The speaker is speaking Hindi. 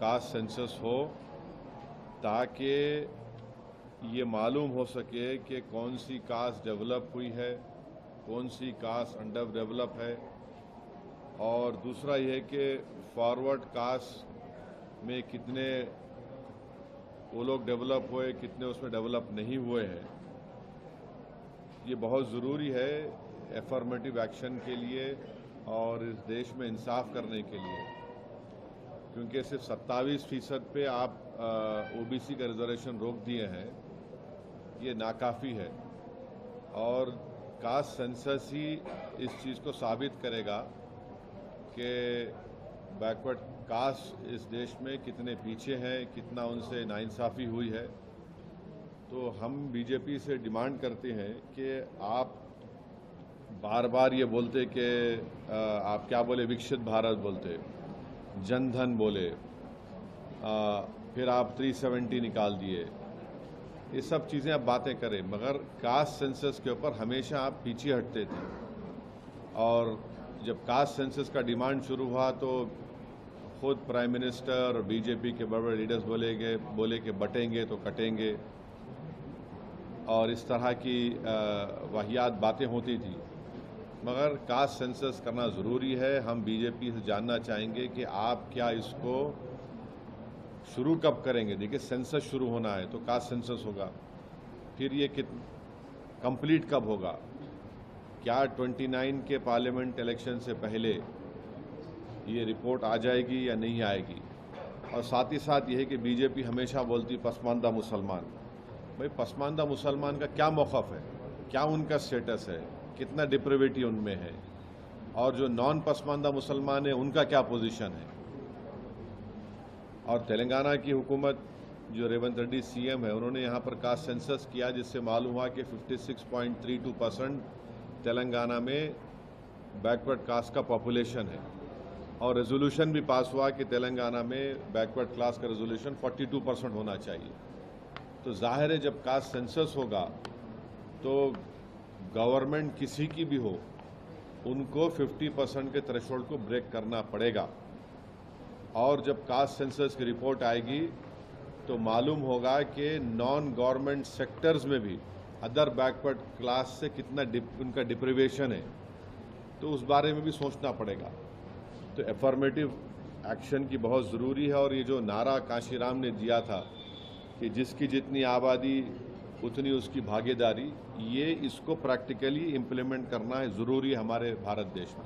कास्ट सेंसस हो ताकि ये मालूम हो सके कि कौन सी कास्ट डेवलप हुई है, कौन सी कास्ट अंडर डेवलप है। और दूसरा यह कि फॉरवर्ड कास्ट में कितने वो लोग डेवलप हुए, कितने उसमें डेवलप नहीं हुए हैं। ये बहुत ज़रूरी है एफर्मेटिव एक्शन के लिए और इस देश में इंसाफ करने के लिए, क्योंकि सिर्फ 27% पे आप ओबीसी का रिजर्वेशन रोक दिए हैं, ये नाकाफ़ी है। और कास्ट सेंसस ही इस चीज़ को साबित करेगा कि बैकवर्ड कास्ट इस देश में कितने पीछे हैं, कितना उनसे नाइंसाफ़ी हुई है। तो हम बीजेपी से डिमांड करते हैं कि आप बार बार ये बोलते कि आप क्या बोले, विकसित भारत बोलते, जनधन बोले, फिर आप 370 निकाल दिए, ये सब चीज़ें आप बातें करें, मगर कास्ट सेंसस के ऊपर हमेशा आप पीछे हटते थे। और जब कास्ट सेंसस का डिमांड शुरू हुआ तो खुद प्राइम मिनिस्टर और बीजेपी के बड़े बड़े लीडर्स बोले कि बटेंगे तो कटेंगे, और इस तरह की वाहियात बातें होती थी। मगर कास्ट सेंसस करना ज़रूरी है। हम बीजेपी से जानना चाहेंगे कि आप क्या इसको शुरू कब करेंगे। देखिए, सेंसस शुरू होना है तो कास्ट सेंसस होगा, फिर ये कंप्लीट कब होगा, क्या 29 के पार्लियामेंट इलेक्शन से पहले ये रिपोर्ट आ जाएगी या नहीं आएगी। और साथ ही साथ ये है कि बीजेपी हमेशा बोलती पसमानदा मुसलमान। भाई, पसमानदा मुसलमान का क्या मौक़िफ़ है, क्या उनका स्टेटस है, कितना डिप्रेविटी उनमें है, और जो नॉन पसमानदा मुसलमान है उनका क्या पोजीशन है। और तेलंगाना की हुकूमत, जो रेवंत रेड्डी सीएम है, उन्होंने यहाँ पर कास्ट सेंसस किया, जिससे मालूम हुआ कि 56.32% तेलंगाना में बैकवर्ड कास्ट का पॉपुलेशन है। और रेजोल्यूशन भी पास हुआ कि तेलंगाना में बैकवर्ड क्लास का रेजोल्यूशन 42% होना चाहिए। तो जाहिर है जब कास्ट सेंसस होगा तो गवर्नमेंट किसी की भी हो, उनको 50% के थ्रेशोल्ड को ब्रेक करना पड़ेगा। और जब कास्ट सेंसस की रिपोर्ट आएगी तो मालूम होगा कि नॉन गवर्नमेंट सेक्टर्स में भी अदर बैकवर्ड क्लास से कितना उनका डिप्रिवेशन है, तो उस बारे में भी सोचना पड़ेगा। तो एफर्मेटिव एक्शन की बहुत ज़रूरी है। और ये जो नारा काशीराम ने दिया था कि जिसकी जितनी आबादी उतनी उसकी भागीदारी, ये इसको प्रैक्टिकली इम्प्लीमेंट करना है ज़रूरी है हमारे भारत देश में।